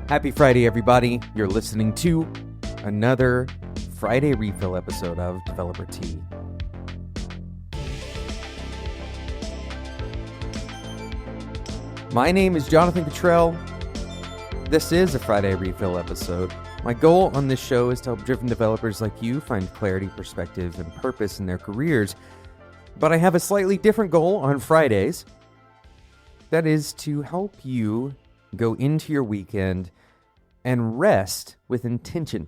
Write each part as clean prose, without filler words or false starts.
Happy Friday, everybody. You're listening to another Friday refill episode of Developer Tea. My name is Jonathan Cottrell. This is a Friday refill episode. My goal on this show is to help driven developers like you find clarity, perspective, and purpose in their careers. But I have a slightly different goal on Fridays. That is to help you go into your weekend and rest with intention.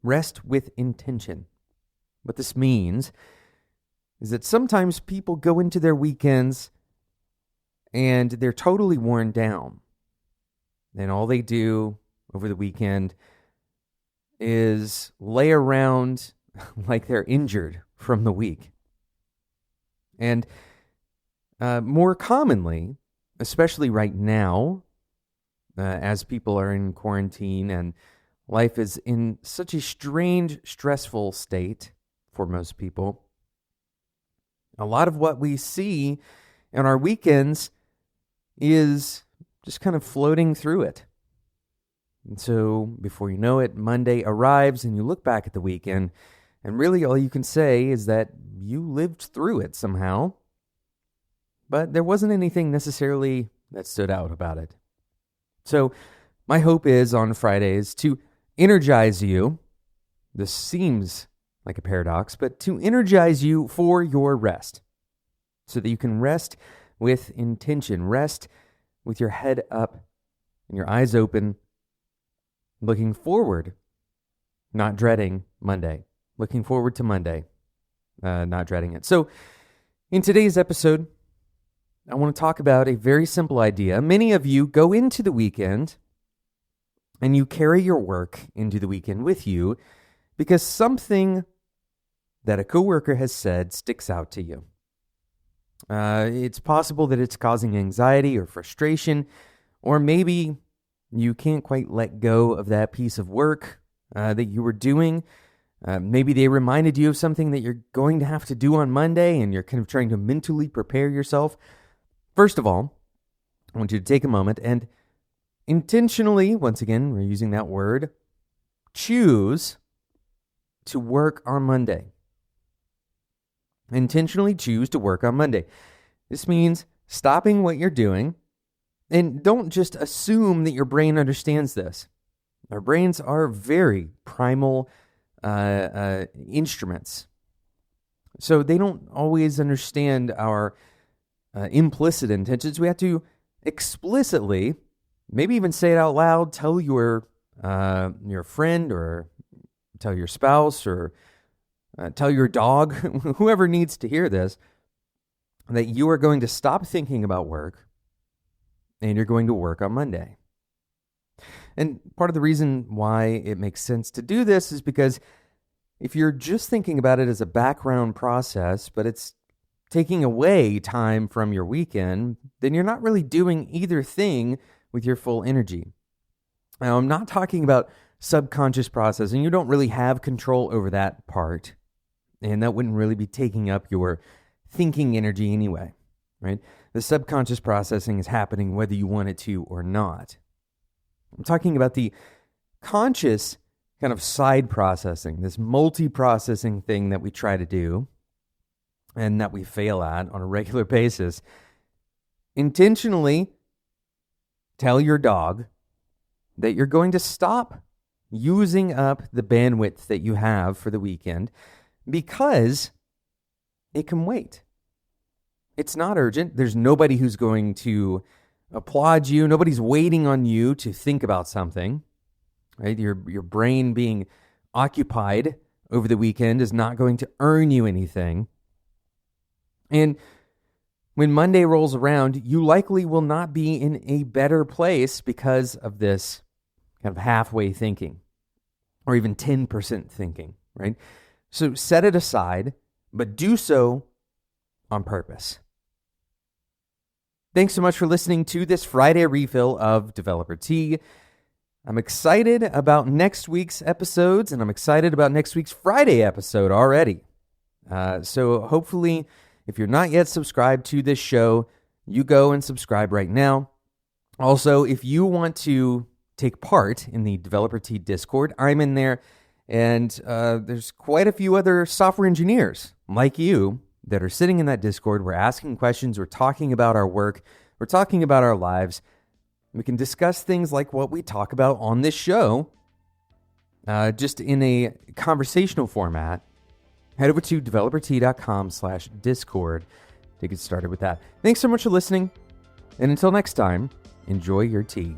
Rest with intention. What this means is that sometimes people go into their weekends and they're totally worn down. And all they do over the weekend is lay around like they're injured from the week. And more commonly, especially right now, as people are in quarantine and life is in such a strange, stressful state for most people, a lot of what we see in our weekends is just kind of floating through it. And so before you know it, Monday arrives and you look back at the weekend, and really all you can say is that you lived through it somehow. But there wasn't anything necessarily that stood out about it. So my hope is on Fridays to energize you. This seems like a paradox, but to energize you for your rest so that you can rest with intention, rest with your head up and your eyes open, looking forward, not dreading Monday, looking forward to Monday, not dreading it. So in today's episode, I want to talk about a very simple idea. Many of you go into the weekend and you carry your work into the weekend with you because something that a coworker has said sticks out to you. It's possible that it's causing anxiety or frustration, or maybe you can't quite let go of that piece of work that you were doing. Maybe they reminded you of something that you're going to have to do on Monday and you're kind of trying to mentally prepare yourself. First of all, I want you to take a moment and intentionally, once again, we're using that word, choose to work on Monday. Intentionally choose to work on Monday. This means stopping what you're doing, and don't just assume that your brain understands this. Our brains are very primal instruments. So they don't always understand our implicit intentions. We have to explicitly, maybe even say it out loud, tell your friend or tell your spouse or tell your dog, whoever needs to hear this, that you are going to stop thinking about work and you're going to work on Monday. And part of the reason why it makes sense to do this is because if you're just thinking about it as a background process, but it's taking away time from your weekend, then you're not really doing either thing with your full energy. Now, I'm not talking about subconscious processing. You don't really have control over that part, and that wouldn't really be taking up your thinking energy anyway, right? The subconscious processing is happening whether you want it to or not. I'm talking about the conscious kind of side processing, this multi-processing thing that we try to do and that we fail at on a regular basis. Intentionally tell your dog that you're going to stop using up the bandwidth that you have for the weekend because it can wait. It's not urgent. There's nobody who's going to applaud you. Nobody's waiting on you to think about something, right? Your brain being occupied over the weekend is not going to earn you anything. And when Monday rolls around, you likely will not be in a better place because of this kind of halfway thinking or even 10% thinking, right? So set it aside, but do so on purpose. Thanks so much for listening to this Friday refill of Developer Tea. I'm excited about next week's episodes, and I'm excited about next week's Friday episode already. So hopefully, if you're not yet subscribed to this show, you go and subscribe right now. Also, if you want to take part in the Developer Tea Discord, I'm in there, and there's quite a few other software engineers like you that are sitting in that Discord. We're asking questions, we're talking about our work, we're talking about our lives. We can discuss things like what we talk about on this show, just in a conversational format. Head over to developertea.com/Discord to get started with that. Thanks so much for listening. And until next time, enjoy your tea.